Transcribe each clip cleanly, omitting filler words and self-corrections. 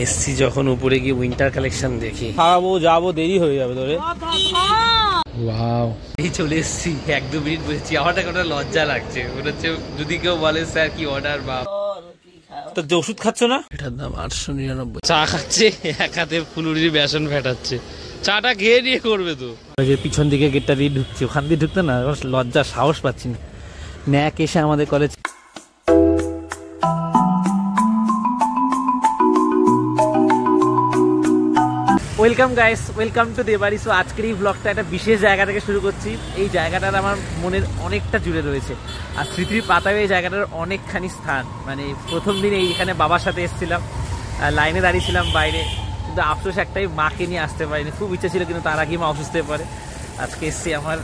এসছি যখন উপরে গিয়ে উইন্টার কালেকশন দেখি, খাওয়াবো যাবো দেরি হয়ে যাবে তোরে। ওয়াও, এই চলে এসছি, 1-2 মিনিট বসেছি। আমার একটা লজ্জা লাগছে, মনে হচ্ছে যদি কেউ বলে স্যার কি অর্ডার, বা তো যে ওষুধ খাচ্ছ না, এটার দাম 899। চা খাচ্ছে, এক হাতে ফুলুরির বেসন ফেটাচ্ছে, চাটা খেয়ে নিয়ে করবে তো। পিছন দিকে গেটটা দিয়ে ঢুকছি, ওখান দিয়ে ঢুকতে না লজ্জা, সাহস পাচ্ছি না। ন্যাক এসে আমাদের কলেজ। ওয়েলকাম গাইস, ওয়েলকাম টু দেবাড়ি। সো আজকের এই ব্লগটা একটা বিশেষ জায়গা থেকে শুরু করছি। এই জায়গাটার আমার মনের অনেকটা জুড়ে রয়েছে, আর স্মৃতির পাতায় এই জায়গাটার অনেকখানি স্থান। মানে প্রথম দিন এইখানে বাবার সাথে এসেছিলাম, লাইনে দাঁড়িয়েছিলাম বাইরে, কিন্তু আফসোস একটাই, মাকে নিয়ে আসতে পারিনি। খুব ইচ্ছে ছিল, কিন্তু তার আগেই মা অসুস্থ হয়ে পড়ে। আজকে এসছি আমার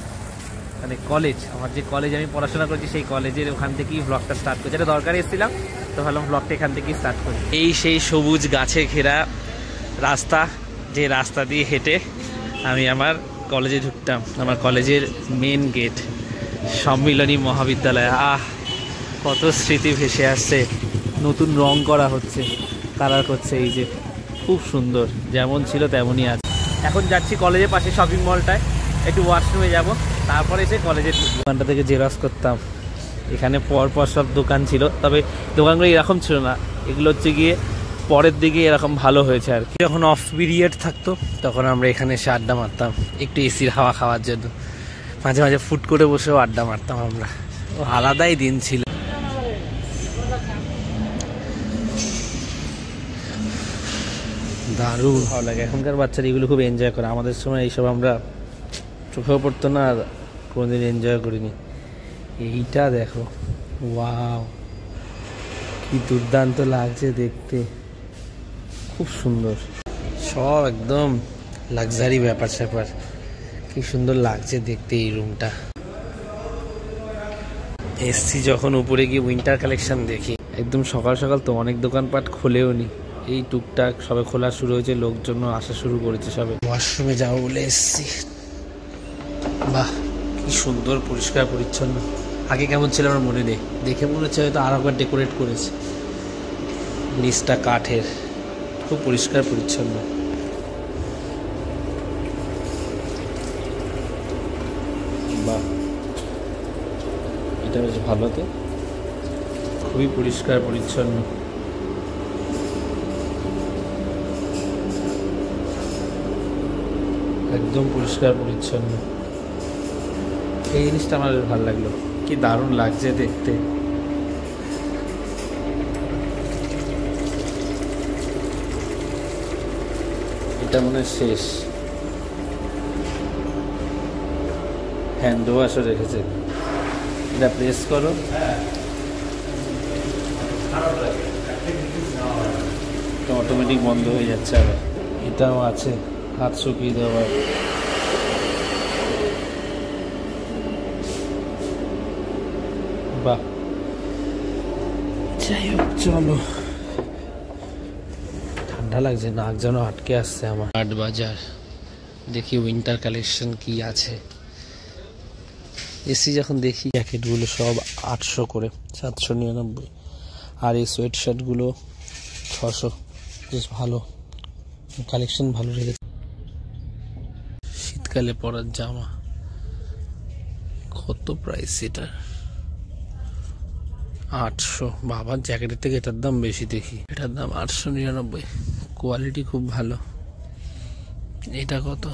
মানে কলেজ, আমার যে কলেজে আমি পড়াশোনা করছি সেই কলেজের ওখান থেকেই ব্লগটা স্টার্ট করছি। এটা দরকারে এসেছিলাম, তো ভাবলাম ব্লগটা এখান থেকেই স্টার্ট করি। এই সেই সবুজ গাছে ঘেরা রাস্তা, যে রাস্তা দিয়ে হেঁটে আমি আমার কলেজে ঢুকতাম। আমার কলেজের মেন গেট, সম্মিলনী মহাবিদ্যালয়। কত স্মৃতি ভেসে আসছে। নতুন রং করা হচ্ছে, কালার করছে, এই যে খুব সুন্দর, যেমন ছিল তেমনই আছে। এখন যাচ্ছি কলেজের পাশে শপিং মলটায়, একটু ওয়াশরুমে যাব, তারপরে এসে কলেজের দোকানটা থেকে জেরক্স করতাম। এখানে পরপর সব দোকান ছিল, তবে দোকানগুলো এরকম ছিল না, এগুলো হচ্ছে গিয়ে পরের দিকে এরকম ভালো হয়েছে আর কি। যখন অফ পিরিয়ড থাকতো তখন আমরা এখানে এসে আড্ডা মারতাম, একটু এসির হাওয়া খাওয়ার জন্য। মাঝে মাঝে ফুট করে বসেও আড্ডা মারতাম আমরা, আলাদাই দিন ছিল। দারুণ ভালো লাগে। এখনকার বাচ্চারা এগুলো খুব এনজয় করে, আমাদের সময় এইসব আমরা চোখেও পড়তো না, আর কোনোদিন এনজয় করিনি। এইটা দেখো, ওয়াও, কি দুর্দান্ত লাগছে দেখতে, খুব সুন্দর, সব একদম লাক্সারি ব্যাপার স্যাপার। কি সুন্দর লাগছে দেখতে এই রুমটা। এসছি যখন উপরে গিয়ে উইন্টার কালেকশন দেখি, একদম সকাল সকাল তো, অনেক দোকানপাট খোলেও নি, এই টুকটাক সবে খোলা শুরু হয়েছে, লোকজন আসা শুরু করেছে সবে। ওয়াশরুমে যাবো বলে এসছি। বাহ, কি সুন্দর পরিষ্কার পরিচ্ছন্ন। আগে কেমন ছিল আমার মনে নেই, দেখে মনে হচ্ছে হয়তো আর একবার ডেকোরেট করেছে। নিচটা কাঠের, খুব পরিষ্কার পরিচ্ছন্ন। বাহ, এটা বেশ ভালো, তো খুবই পরিষ্কার পরিচ্ছন্ন। একদম পরিষ্কার পরিচ্ছন্ন। এই জিনিসটা আমার ভালো লাগলো, কি দারুণ লাগছে দেখতে। এটা মনে হয় শেষ, হ্যান্ড ওয়াশও রেখেছে। এটা প্রেস করো, অটোমেটিক বন্ধ হয়ে যাচ্ছে। আবার এটাও আছে, হাত শুকিয়ে দেওয়ার। বাহ, যাই হোক চলো। ঠান্ডা লাগছে, নাক যেন আটকে আসছে আমার। হাট বাজার দেখি উইন্টার কালেকশন কি আছে। এসি যখন দেখি, জ্যাকেটগুলো সব 800 করে, 799, আর এই সোয়েট শার্টগুলো 600। বেশ ভালো কালেকশন, ভালো রেখেছে। শীতকালে পরার জামা, কত প্রাইস এটা? 800। বাবার জ্যাকেটের থেকে এটার দাম বেশি দেখি, এটার দাম 899। কোয়ালিটি খুব ভালো। এটা কত?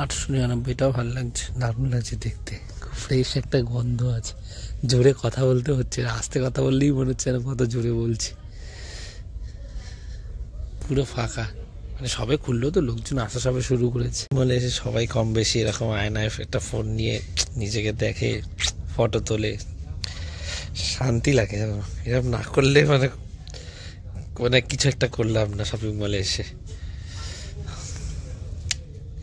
899। এটাও ভালো লাগছে, দারুণ লাগছে দেখতে, খুব ফ্রেশ একটা গন্ধ আছে। জোরে কথা বলতে হচ্ছে, আস্তে কথা বললেই মনে হচ্ছে না কত জোরে বলছি। পুরো ফাঁকা, মানে সবে খুললো তো, লোকজন আসা সবে শুরু করেছে বলে এসে সবাই কম বেশি এরকম আয়নায় একটা ফোন নিয়ে নিজেকে দেখে, ফটো তোলে, শান্তি লাগে। এরকম না করলে মানে মানে কিছু একটা করলাম না শপিং মলে এসে,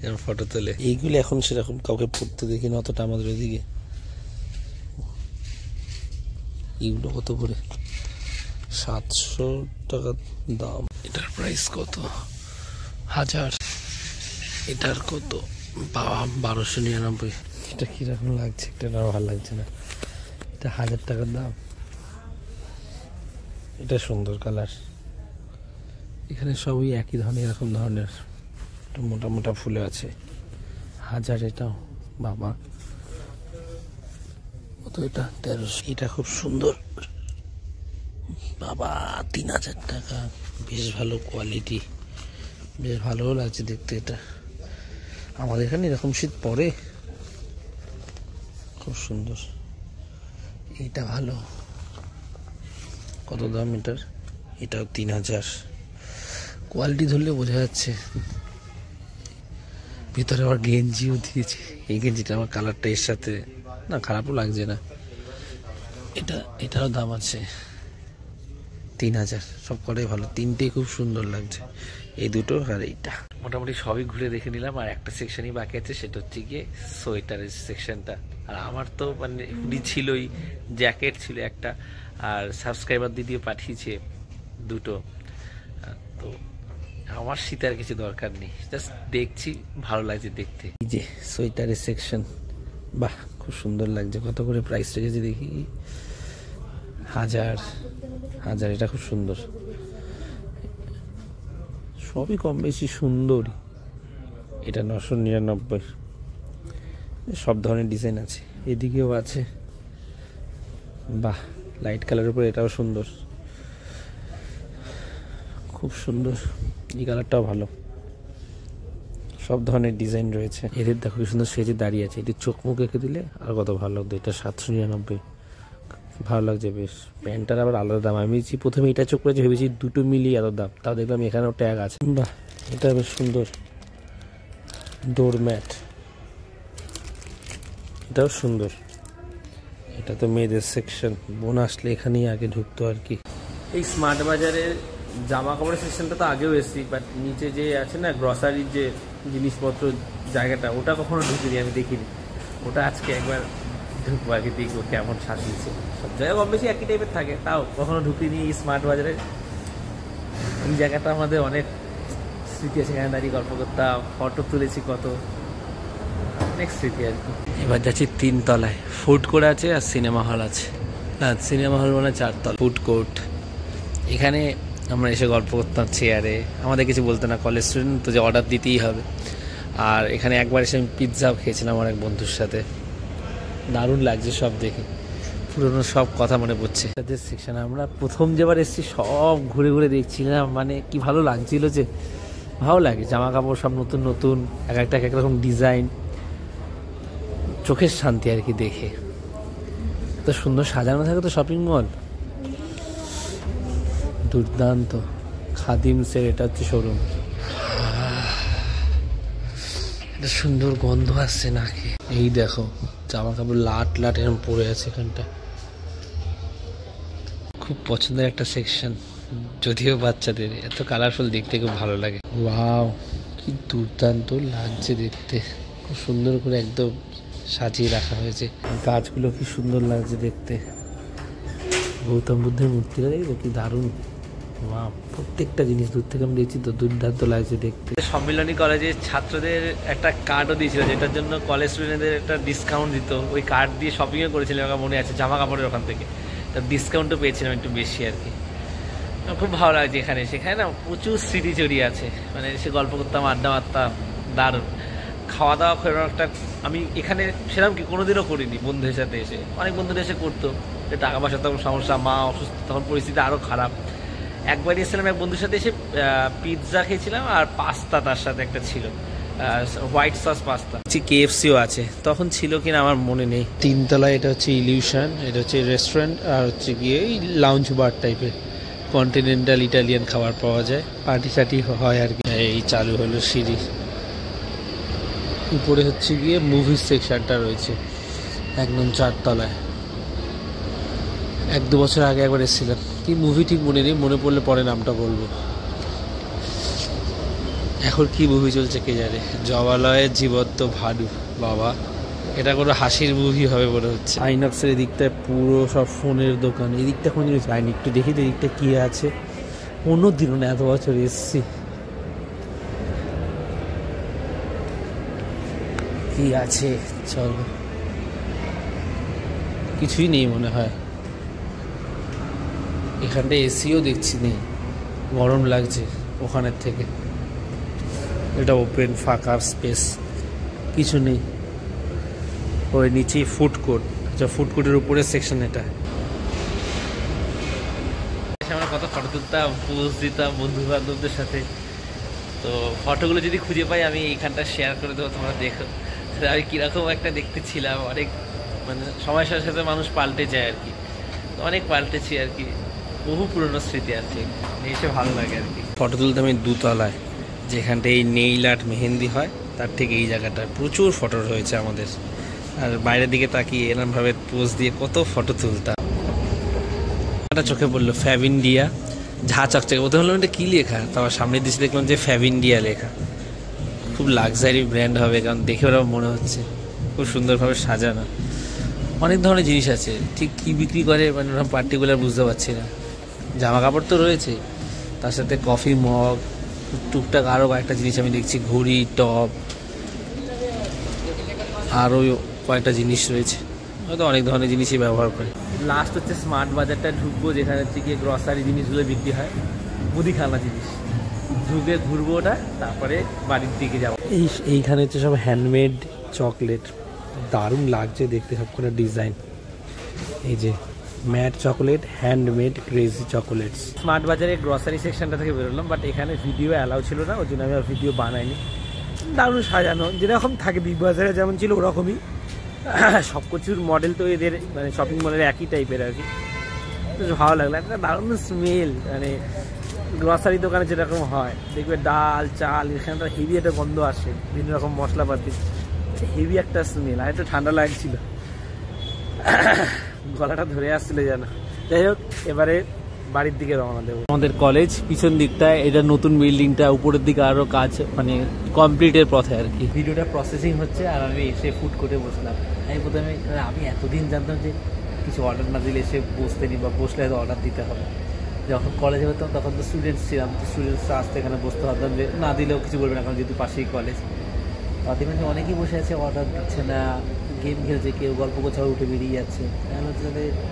এরকম ফটো তোলে। এইগুলো এখন সেরকম কাউকে পড়তে দেখি না অতটা আমাদের ওইদিকে। এইগুলো কত করে? 700 টাকা দাম। এটার প্রাইস কত? 1000। এটার কত? 1299। এটা কিরকম লাগছে? এটা ভালো লাগছে না, এটা 1000 টাকার দাম। এটা সুন্দর কালার, এখানে সবই একই ধরনের, এরকম ধরনের মোটা মোটা ফুলে আছে। 1000 এটাও, বাবা কত এটা? 1300। এটা খুব সুন্দর বাবা, 3000 টাকা। বেশ ভালো কোয়ালিটি, বেশ ভালো লাগছে দেখতে। এটা আমাদের এখানে এরকম শীত পড়ে, খুব সুন্দর। এটা ভালো, কত দাম এটার? এটাও 3000। কোয়ালিটি ধরলে বোঝা যাচ্ছে। ভিতরে আবার গেঞ্জিও দিয়েছে। এই গেঞ্জিটা আমার কালারটা এর সাথে না, খারাপও লাগছে না। এটারও দাম আছে 3000। সব কটাই ভালো, তিনটেই খুব সুন্দর লাগছে, এই দুটো আর এইটা। মোটামুটি সবই ঘুরে দেখে নিলাম, আর একটা সেকশনই বাকি আছে, সেটা হচ্ছে গিয়ে সোয়েটারের সেকশনটা। আর আমার তো মানে হুডি ছিলই, জ্যাকেট ছিল একটা, আর সাবস্ক্রাইবার দিদিও পাঠিয়েছে দুটো। তো আমার শীতের কিছু দরকার নেই, জাস্ট দেখছি, ভালো লাগছে দেখতে। এই যে সোয়েটারের সেকশন, বাহ খুব সুন্দর লাগছে। কত করে প্রাইস রেখেছে দেখি? 1000। এটা খুব সুন্দর, সবই কম বেশি সুন্দরই। এটা 999। সব ধরনের ডিজাইন আছে, এদিকেও আছে। বাহ, লাইট কালারের উপর এটাও সুন্দর, খুব সুন্দর। এই কালারটাও ভালো, সব ধরনের ডিজাইন রয়েছে। এদের দেখো কি সুন্দর সেজে দাঁড়িয়ে আছে। এটি চোখ মুখ এঁকে দিলে আর কত ভালো লাগতো। এটা 799, ভালো লাগছে বেশ। প্যান্টটার আবার আলাদা দাম। আমি প্রথমে এটা চোখ করেছি, ভেবেছি দুটো মিলিয়ে এত দাম, তাও দেখলাম এখানেও ট্যাগ আছে। বাহ, এটা বেশ সুন্দর। ডোরম্যাট, এটাও সুন্দর। এটা তো মেয়েদের সেকশন, বোন আসলে এখানেই আগে ঢুকতো আর কি। এই স্মার্ট বাজারের জামা কাপড়ের সেকশনটা তো আগেও এসেছি, বাট নিচে যে আছে না গ্রসারির যে জিনিসপত্র জায়গাটা, ওটা কখনো ঢুকিনি, আমি দেখিনি। ওটা আজকে একবার ঢুকবো আর কি, দেখবো কেমন সাজিয়েছে। সব জায়গায় কম বেশি একই টাইপের থাকে, তাও কখনো ঢুকিনি এই স্মার্ট বাজারে। এই জায়গাটা আমাদের অনেক স্মৃতি আছে, এখানে দাঁড়িয়ে গল্প করতাম, ফটো তুলেছি কত, অনেক স্মৃতি আর কি। এবার যাচ্ছি 3 তলায়, ফুড কোর্ট আছে আর সিনেমা হল আছে। হ্যাঁ, সিনেমা হল মানে 4 তলা, ফুড কোর্ট। এখানে আমরা এসে গল্প করতাম চেয়ারে, আমাদের কিছু বলতো না, কলেজ স্টুডেন্ট তো, যে অর্ডার দিতেই হবে। আর এখানে একবার এসে আমি পিৎজাও খেয়েছিলাম আমার এক বন্ধুর সাথে, দারুণ লাগছে সব দেখে, পুরোনো সব কথা মনে পড়ছে। তাদের সেকশন আমরা প্রথম যেবার এসেছি সব ঘুরে ঘুরে দেখছিলাম, মানে কি ভালো লাগছিল, যে ভালো লাগে। জামা কাপড় সব নতুন নতুন, এক একটা এক রকম ডিজাইন, চোখের শান্তি আর কি দেখে। তো সুন্দর সাজানো থাকে তো শপিং মল, দুর্দান্ত। খাদিমসের এটা হচ্ছে শোরুম। এটা সুন্দর গন্ধ আসছে নাকি। এই দেখো জামা কাপড় লাট লাট এরকম পড়ে আছে এখানটা, খুব পছন্দের একটা সেকশন, যদিও বাচ্চাদের। এত কালারফুল দেখতে খুব ভালো লাগে। ওয়াও, কি দুর্দান্ত লাগছে দেখতে, খুব সুন্দর করে একদম সাজিয়ে রাখা হয়েছে। গাছগুলো কি সুন্দর লাগছে দেখতে। গৌতম বুদ্ধের মূর্তিটা দেখবে কি দারুণ। ওয়াও, প্রত্যেকটা জিনিস দূর থেকে আমি দেখছি তো দুর্দান্ত লাগছে দেখতে। সম্মিলনী কলেজের ছাত্রদের একটা কার্ডও দিয়েছিল, যেটার জন্য কলেজ স্টুডেন্টদের একটা ডিসকাউন্ট দিত। ওই কার্ড দিয়ে শপিংও করেছিলাম, আমার মনে আছে, জামা কাপড়ের ওখান থেকে ডিসকাউন্টও পেয়েছিলাম একটু বেশি আর কি। খুব ভালো লাগছে এখানে। সেখানে না প্রচুর স্মৃতি জড়িয়ে আছে, মানে সে গল্প করতাম, আড্ডা মারতাম, দারুণ। খাওয়া দাওয়া করে একটা, আমি এখানে সেরকম কি কোনোদিনও করিনি। বন্ধুদের সাথে এসে, অনেক বন্ধুরা এসে করতো, টাকা পয়সা তখন সমস্যা, মা অসুস্থ, তখন পরিস্থিতি আরও খারাপ। একবার এসেছিলাম এক বন্ধুর সাথে, এসে পিৎজা খেয়েছিলাম, আর পাস্তা তার সাথে একটা ছিল, হোয়াইট সস পাস্তা। KFCও আছে, তখন ছিল কিনা আমার মনে নেই। 3 তলায় এটা হচ্ছে ইলিউশন, এটা হচ্ছে রেস্টুরেন্ট, আর হচ্ছে গিয়ে এই লাউঞ্জ বার টাইপের কন্টিনেন্টাল ইটালিয়ান খাবার পাওয়া যায়, পার্টি সার্টি হয় আর কি। এই চালু হলো সিঁড়ি, উপরে হচ্ছে গিয়ে মুভি সেকশনটা রয়েছে একদম 4 তলায়। 1-2 বছর আগে একবার এসেছিলাম, কি মুভি ঠিক মনে নেই, মনে পড়লে পরে নামটা বলবো। এখন কি মুভি চলছে কে জানে। জবালয়ের জীবত্ব ভানু, বাবা এটা কোনো হাসির মুভি হবে মনে হচ্ছে। আইনক্সের এদিকটায় পুরো সব ফোনের দোকান, এদিকটা কোনো জিনিস আইনি, একটু দেখি তো এদিকটা কি আছে। কোনো দিনও না, এত বছর এসছি, কি আছে চলো, কিছুই নেই মনে হয়। এখানটা এসিও দেখছি নেই, গরম লাগছে। ওখানের থেকে। এটা ওপেন ফাঁকা স্পেস, কিছু নেই। ওই নিচে ফুড কোর্ট, আচ্ছা ফুড কোর্টের উপরের সেকশন এটা। আমরা কত ফটো তুলতাম, পোস্ট দিতাম বন্ধু বান্ধবদের সাথে। তো ফটোগুলো যদি খুঁজে পাই আমি এইখানটা শেয়ার করে দেবো, তোমরা দেখো আমি কীরকম একটা দেখতে ছিলাম। অনেক মানে সময়ের সাথে সাথে মানুষ পাল্টে যায় আর কি, অনেক পাল্টেছি আর কি। বহু পুরনো স্মৃতি আছে, এসে ভালো লাগে আর কি। ফটো তুলতে আমি দুতলায়, যেখানটা এই নেইল আর্ট মেহেন্দি হয় তার ঠিক এই জায়গাটা প্রচুর ফটো রয়েছে আমাদের। আর বাইরের দিকে তাকিয়ে এরমভাবে পোজ দিয়ে কত ফটো তুলতাম। চোখে পড়লো ফ্যাব ইন্ডিয়া, ঝা চকচকে। প্রথমে বললাম এটা কী লেখা, তারপর সামনে দিকে দেখলাম যে ফ্যাব ইন্ডিয়া লেখা। খুব লাক্সারি ব্র্যান্ড হবে, কারণ দেখে ওরা মনে হচ্ছে খুব সুন্দরভাবে সাজানো। অনেক ধরনের জিনিস আছে, ঠিক কী বিক্রি করে মানে ওরা পার্টিকুলার বুঝতে পারছি না। জামা কাপড় তো রয়েছে, তার সাথে কফি মগ, টুকটাক আরও কয়েকটা জিনিস আমি দেখছি, ঘড়ি, টপ, আরও কয়েকটা জিনিস রয়েছে। হয়তো অনেক ধরনের জিনিসই ব্যবহার করে। লাস্ট হচ্ছে স্মার্ট বাজারটা ঢুকবো, যেখানে হচ্ছে গিয়ে গ্রসারি জিনিসগুলো বিক্রি হয়, মুদিখানা জিনিস। ঢুকে ঘুরবো ওটা, তারপরে বাড়ির দিকে যাবো। এইখানে হচ্ছে সব হ্যান্ডমেড চকলেট, দারুণ লাগছে দেখতে সবকটা ডিজাইন। এই যে matte chocolate, handmade crazy chocolates. Smart বাজারের গ্রসারি সেকশনটা থেকে বেরোলাম, বাট এখানে ভিডিও অ্যালাউ ছিল না, ওই জন্য আমি আর ভিডিও বানাইনি। দারুণ সাজানো, যেরকম থাকে বিগ বাজারে যেমন ছিল ওরকমই। সব কিছুর মডেল তো এদের মানে শপিং মলের একই টাইপের আর কি। ভালো লাগলো, একটা দারুণ স্মেল, মানে গ্রসারি দোকানে যেরকম হয় দেখবে ডাল চাল, এখানে তো হেভি একটা গন্ধ আসে, বিভিন্ন রকম মশলাপাতি, হেভি একটা স্মেল। আর একটু ঠান্ডা লাগছিল, গলাটা ধরে আসছিল যেন। যাই হোক, এবারে বাড়ির দিকে রওনা দেবো। আমাদের কলেজ পিছন দিকটায়, এটা নতুন বিল্ডিংটা, উপরের দিকে আরও কাজ মানে কমপ্লিটের পথে আর কি। ভিডিওটা প্রসেসিং হচ্ছে আর আমি এসে ফুড কোর্টে বসলাম। আমি এতদিন জানতাম যে কিছু অর্ডার না দিলে এসে বসতে নি, বা বসলে হয়তো অর্ডার দিতে হবে। যখন কলেজে হতাম তখন তো স্টুডেন্টস ছিলাম, তো স্টুডেন্টসরা আসতে এখানে বসতে পারতাম, যে না দিলেও কিছু বলবে না, কারণ যেহেতু পাশেই কলেজ। দেখবেন যে অনেকেই বসে আছে, অর্ডার দিচ্ছে না, গেম খেলছে, কেউ গল্প গোছাও উঠে বেরিয়ে যাচ্ছে। তাহলে হচ্ছে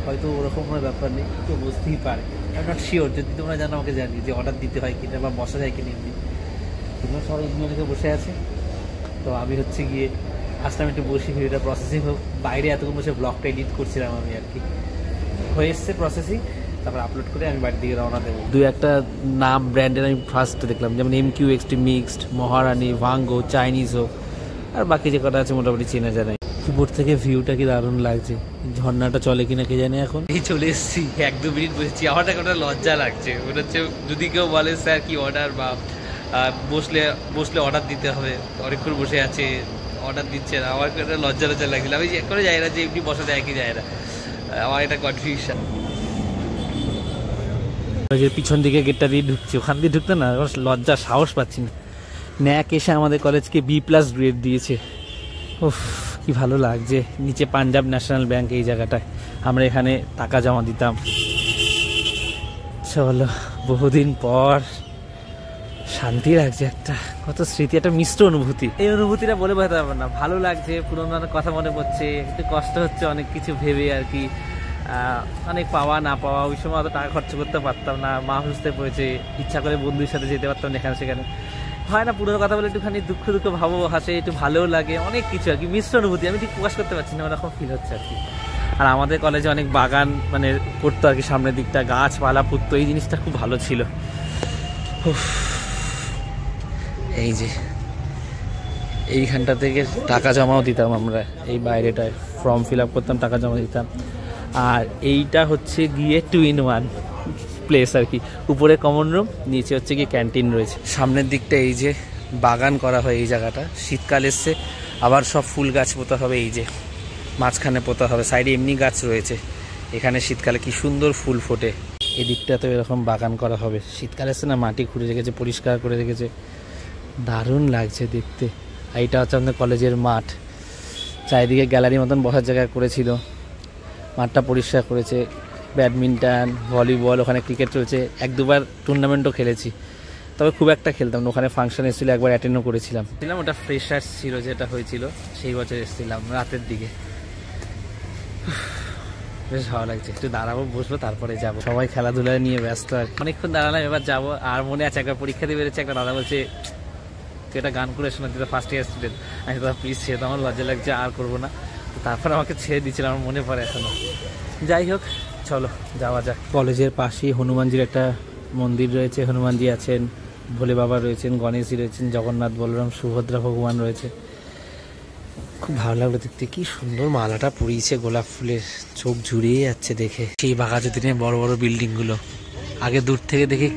হয়তো ওরকম কোনো ব্যাপার নেই, কেউ বুঝতেই পারে। আমি নট শিওর, যদি তোমরা জানো আমাকে জানি যে অর্ডার দিতে হয় কিনা বা বসা যায় কিনা। এমনি তোমরা সবাই এমনি অনেকে বসে আছে, তো আমি হচ্ছে গিয়ে আসলাম একটু বসি, ভিডিওটা প্রসেসিং হোক। বাইরে এতক্ষণ বসে ব্লগটা এডিট করছিলাম আমি আর কি। হয়ে এসছে প্রসেসিং, তারপর আপলোড করে আমি বাড়ির দিকে রওনা দেবো। দু একটা নাম ব্র্যান্ডের আমি ফার্স্ট দেখলাম, যেমন MQ XT মিক্সড, মহারানি, ভাঙ্গো, চাইনিজও, আর বাকি যে কটা আছে মোটামুটি চেনা জানাই। উপর থেকে ভিউটা কি দারুণ লাগছে, ঝর্ণাটা চলে কিনা কে জানে। এখন এই চলে এসেছি, 1-2 মিনিট বসেছি। আমার একটা লজ্জা লাগছে, ওটা হচ্ছে যদি কেউ বলে স্যার কি অর্ডার, বা বসলে অর্ডার দিতে হবে, অনেকক্ষণ বসে আছে অর্ডার দিচ্ছে না, আমার একটা লজ্জা লাগছিল। আমি চেক করে যাই না যে এমনি বসা যায় কি যায় না, আমার একটা কনফিউশন। পিছন দিকে গেটটা দিয়ে ঢুকছি, ওখান দিয়ে ঢুকতে না লজ্জা, সাহস পাচ্ছি না। ন্যাক এসে আমাদের কলেজকে B+ গ্রেড দিয়েছে। উফ, কি ভালো লাগছে। নিচে পাঞ্জাব ন্যাশনাল ব্যাংক, এই জায়গাটায় আমরা এখানে টাকা জমা দিতাম। চলো, বহুদিন পর শান্তি লাগছে, একটা কত স্মৃতি, একটা মিশ্র অনুভূতি। এই অনুভূতিটা বলে বোঝাতে পারবো না, ভালো লাগছে, পুরোনো কথা মনে পড়ছে, একটু কষ্ট হচ্ছে অনেক কিছু ভেবে আর কি। অনেক পাওয়া না পাওয়া, ওই সময় অত টাকা খরচ করতে পারতাম না, মা বুঝতে পড়েছে, ইচ্ছা করে বন্ধুর সাথে যেতে পারতাম না এখানে সেখানে। হয় না, পুরোনো কথা বলে একটুখানি দুঃখ ভাবো, হাসে, একটু ভালোও লাগে, অনেক কিছু আর কি, মিশ্র অনুভূতি। আমি ঠিক প্রকাশ করতে পারছি না, ওরকম ফিল হচ্ছে আর কি। আর আমাদের কলেজে অনেক বাগান মানে করতো আর কি, সামনের দিকটা গাছপালা পুততো, এই জিনিসটা খুব ভালো ছিল। এই যে এইখানটা থেকে টাকা জমাও দিতাম আমরা, এই বাইরেটায় ফর্ম ফিল আপ করতাম, টাকা জমা দিতাম। আর এইটা হচ্ছে গিয়ে 2-in-1 প্লেস আর কি, উপরে কমন রুম, নিচে হচ্ছে গিয়ে ক্যান্টিন রয়েছে। সামনের দিকটা এই যে বাগান করা হয়, এই জায়গাটা শীতকাল এসছে, আবার সব ফুল গাছ পোতা হবে, এই যে মাঝখানে পোতা হবে, সাইডে এমনি গাছ রয়েছে। এখানে শীতকালে কি সুন্দর ফুল ফোটে। এই দিকটাতেও এরকম বাগান করা হবে, শীতকাল এসছে না, মাটি খুঁড়ে রেখেছে, পরিষ্কার করে রেখেছে, দারুণ লাগছে দেখতে। এইটা হচ্ছে আমাদের কলেজের মাঠ, চারিদিকে গ্যালারি মতন বসার জায়গা করেছিল, মাঠটা পরিষ্কার করেছে। ব্যাডমিন্টন, ভলিবল, ওখানে ক্রিকেট চলছে, 1-2বার টুর্নামেন্টও খেলেছি, তবে খুব একটা খেলতাম না। ওখানে ফাংশন এসেছিলো, একবার অ্যাটেন্ডও করেছিলাম। ওটা ফ্রেশার্স ছিল যেটা হয়েছিল, সেই বছর এসেছিলাম রাতের দিকে। বেশ ভালো লাগছে। একটু দাঁড়াবো, বসবো, তারপরে যাবো। সবাই খেলাধুলা নিয়ে ব্যস্ত আর অনেকক্ষণ দাঁড়ালাম, এবার যাবো। আর মনে আছে একবার পরীক্ষা দিয়ে বেরোচ্ছে, একটা দাদা বলছে তুই একটা গান করে শোনা, তুই তো ফার্স্ট ইয়ার স্টুডেন্ট। আমি দাদা প্লিজ ছেড়ে তো, আমার লজ্জা লাগছে, আর করবো না। তারপর আমাকে ছেড়ে দিয়েছিল, আমার মনে পড়ে এখনো। যাই হোক, চলো যাওয়া যাক। কলেজের পাশেই হনুমানজির একটা মন্দির রয়েছে। হনুমানজি আছেন, ভোলে বাবা রয়েছেন, গণেশজি রয়েছেন, জগন্নাথ বলরাম সুভদ্রা ভগবান রয়েছে। খুব ভালো লাগলো দেখতে, কি সুন্দর মালাটা পরিয়েছে গোলাপ ফুলের, চোখ জুড়িয়ে যাচ্ছে দেখে। সেই বাঘাযতীনের বড় বড় বিল্ডিং গুলো আগে দূর থেকে দেখে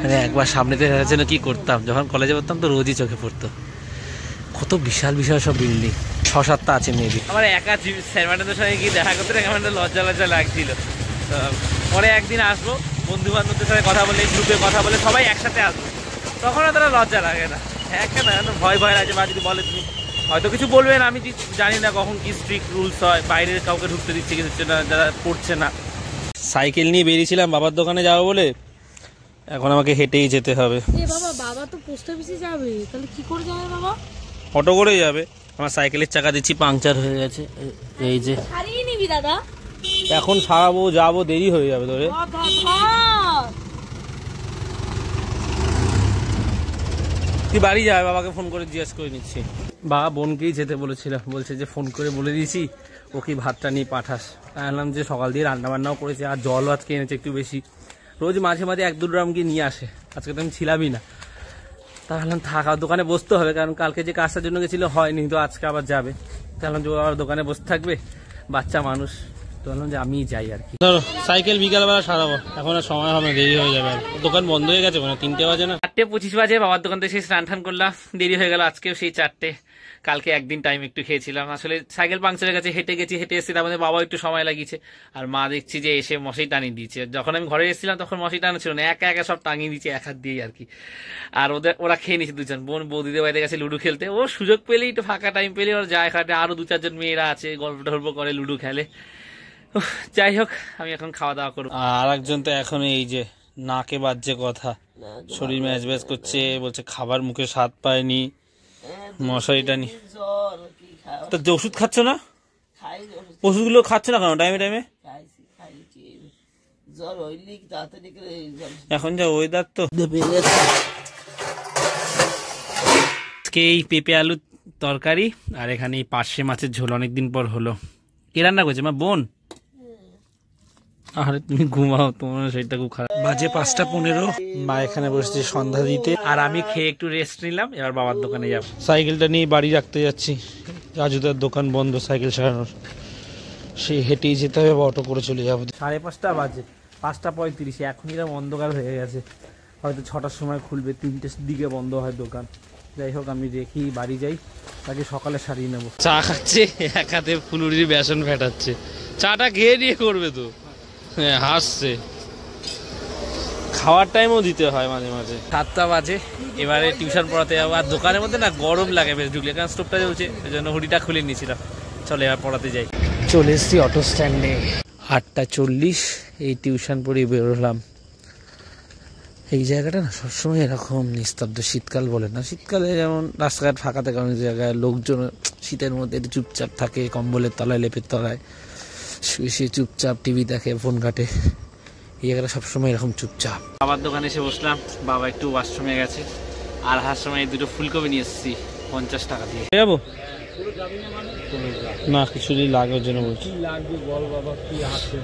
মানে একবার সামনেতে যেন কি করতাম, যখন কলেজে পড়তাম তো রোজই চোখে পড়তো। কত বিশাল বিশাল সব বিল্ডিং, 6-7টা আছে মেবি। আমার একা স্যার ম্যাডামদের সঙ্গে গিয়ে দেখা করতে আমার লজ্জা লজ্জা লাগছিল। পরে একদিন আসবো, বন্ধু বান্ধবদের সাথে কথা বলে, গ্রুপে কথা বলে সবাই একসাথে আসবো, তখন তারা লজ্জা লাগে না। একটা না ভয় ভয় লাগে, বা যদি বলে তুমি হয়তো কিছু বলবেন, আমি জানি না কখন কি স্ট্রিক্ট রুলস হয়, বাইরের কাউকে ঢুকতে দিচ্ছে কি দিচ্ছে না, যারা পড়ছে না। সাইকেল নিয়ে বেরিয়েছিলাম বাবার দোকানে যাবো বলে, এখন আমাকে হেঁটেই যেতে হবে। বাবা, বাবা তো পোস্ট অফিসে যাবে, তাহলে কি করে যাবে বাবা? অটো করেই যাবে। আমার সাইকেলের চাকা দিচ্ছি পাংচার হয়ে গেছে, এই যে। হারিয়ে নিবি দাদা, এখন সারাবো, যাবো, দেরি হয়ে যাবে তোরে। তুই বাড়ি যাবে, বাবাকে ফোন করে জিজ্ঞেস করে নিচ্ছি। বাবা বোনকেই যেতে বলেছিলাম, বলছে যে ফোন করে বলে দিয়েছি ও কি ভাতটা নিয়ে পাঠাস। জানলাম যে সকাল দিয়ে রান্না বান্নাও করেছে, আর জলও আজকে এনেছে একটু বেশি। রোজ মাঝে মাঝে 1-2 ড্রাম গিয়ে নিয়ে আসে, আজকে তো আমি ছিলামই না। তাহলে থাকা দোকানে বসতে হবে, কারণ কালকে যে কাজটার জন্য গেছিল হয়নি, তো আজকে আবার যাবে। তাহলে যে আবার দোকানে বসে থাকবে, বাচ্চা মানুষ, তো বললাম যে আমিই যাই আর কি। ধরো সাইকেল বিকালবেলা সারাবো, এখন আর সময় হবে, দেরি হয়ে যাবে। দোকান বন্ধ হয়ে গেছে, মানে 3টে বাজে না, 4:25 বাজে। বাবার দোকান থেকে সেই স্নান টান করলাম, দেরি হয়ে গেল আজকেও সেই 4টে। কালকে একদিন টাইম একটু খেয়েছিলাম, আসলে সাইকেল পাংচারের কাছে হেঁটে গেছি, হেঁটে এসেছি, তার মধ্যে বাবা একটু সময় লাগিয়েছে। আর মা দেখছি যে এসে মশাই টানিয়ে দিয়েছে। যখন আমি ঘরে এসেছিলাম তখন মশাই টানা ছিল না, একা একা সব টাঙিয়ে দিয়েছে এক হাত দিয়েই আর কি। আর ওরা খেয়ে নিয়েছে দুজন, বোন বৌদিদের বাড়িতে গেছে লুডো খেলতে। ও সুযোগ পেলেই, একটু ফাঁকা টাইম পেলে ওরা যায় খাটে, আরো 2-4 জন মেয়েরা আছে, গল্প টল্প করে, লুডো খেলে। যাই হোক, আমি এখন খাওয়া দাওয়া করবো। আর একজন তো এখন এই যে নাকে বাজছে কথা, শরীর ম্যাচ ম্যাচ করছে, বলছে খাবার মুখে স্বাদ পায়নি, মশারিটা নি। তো ওষুধ খাচ্ছ না? ওষুধগুলো খাচ্ছ না কেন টাইমে টাইমে? এখন যা ওয়েদার, তো এই পেঁপে আলু তরকারি, আর এখানে এই পার্শে মাছের ঝোল, অনেকদিন পর হলো। কে রান্না করছে? মা, বোন? আরে তুমি ঘুমাও, তোমার সেটা খুব খারাপ। বাজে 5:15, মা এখানে বসেছে সন্ধ্যা দিতে, আর আমি খেয়ে একটু রেস্ট নিলাম। এবার বাবার দোকানে যাব। সাইকেলটা নিয়ে বাড়ি রাখতে যাচ্ছি, রাজুদার দোকান বন্ধ সাইকেল সারানোর, সে হেঁটেই যেতে হবে বা অটো করে চলে যাবো। 5:30 বাজে, 5:35, এখন এরকম অন্ধকার হয়ে গেছে। হয়তো 6টার সময় খুলবে, 3টের দিকে বন্ধ হয় দোকান। যাই হোক, আমি দেখি বাড়ি যাই, তাকে সকালে সারিয়ে নেবো। চা খাচ্ছে, এক হাতে ফুলুরির বেসন ফেটাচ্ছে। চাটা খেয়ে নিয়ে করবে তো, হ্যাঁ হাসছে। খাওয়ার টাইমও দিতে হয় মাঝে মাঝে। 7টা বাজে, এবারে টিউশন পড়াতে যাবো। আর দোকানের মধ্যে না গরম লাগে বেশ ঢুকলে, কারণ স্টোভটা জ্বলছে, ওই জন্য হুডিটা খুলে নিয়েছিলাম। চলো এবার পড়াতে যাই। চলে এসছি অটো স্ট্যান্ডে, 8:40, এই টিউশন পড়ে বেরোলাম। এই জায়গাটা না সবসময় এরকম নিস্তব্ধ, শীতকাল বলে না, শীতকালে যেমন রাস্তাঘাট ফাঁকা থাকে, অনেক জায়গায় লোকজন শীতের মধ্যে একটু চুপচাপ থাকে, কম্বলের তলায়, লেপের তলায় শুয়ে শুয়ে চুপচাপ টিভি দেখে, ফোন ঘাটে। এই জায়গাটা সবসময় এরকম চুপচাপ। বাবার দোকানে এসে বসলাম, বাবা একটু ওয়াশরুমে গেছে, আর আসার সময় 2টো ফুলকপি নিয়ে এসেছি 50 টাকা দিয়ে। যাবো না, কিছুই লাগে ওর জন্য বলছি। লাগবে বল বাবা, কি আছে?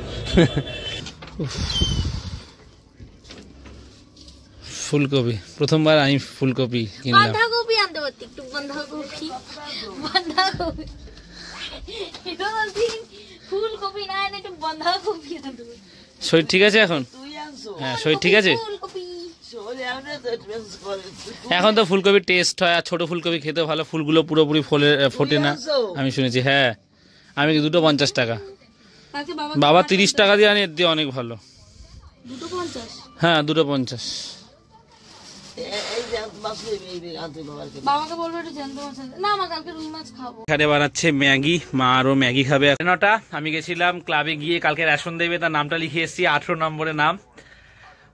ফুলকপি, প্রথমবার আমি ফুলকপি কিনলাম। বাঁধাকপি আনতে পারতি, একটু বাঁধাকপি, বাঁধাকপি ফুলকপি না এনে একটু বাঁধাকপি আনতে পারতি। শরীর ঠিক আছে এখন? হ্যাঁ শরীর ঠিক আছে। এখন তো ফুলকপির টেস্ট হয়, আর ছোট ফুলকপি খেতে ভালো, ফুলগুলো পুরোপুরি ফোটে না আমি শুনেছি। হ্যাঁ, আমি 2টো 50 টাকা, বাবা 30 টাকা দিয়ে আনি, এর দিয়ে অনেক ভালো। হ্যাঁ 2টো 50। এখানে বানাচ্ছে ম্যাগি, মা আরো ম্যাগি খাবে। 9টা, আমি গেছিলাম ক্লাবে গিয়ে কালকে রেশন দেবে, তার নামটা লিখে এসেছি, 18 নম্বরে নাম।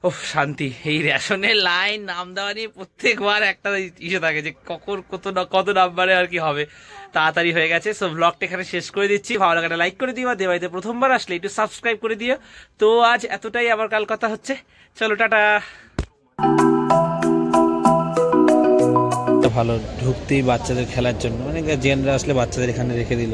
ও শান্তি। এই রেশনের লাইন নাম দেওয়া নিয়ে প্রত্যেকবার একটা ইস্যু থাকে যে কখন কত নাম্বারে আর কি হবে। তাড়াতাড়ি হয়ে গেছে। সো ব্লগটা এখানে শেষ করে দিচ্ছি। ভালো লাগাটা লাইক করে দিও, আর দেবাইতে প্রথমবার আসলে একটু সাবস্ক্রাইব করে দিও। তো আজ এতটাই, আবার কাল কথা হচ্ছে। চলো টাটা। ভালো ঢুকতেই বাচ্চাদের খেলার জন্য, মানে গার্জিয়ানরা আসলে বাচ্চাদের এখানে রেখে দিল।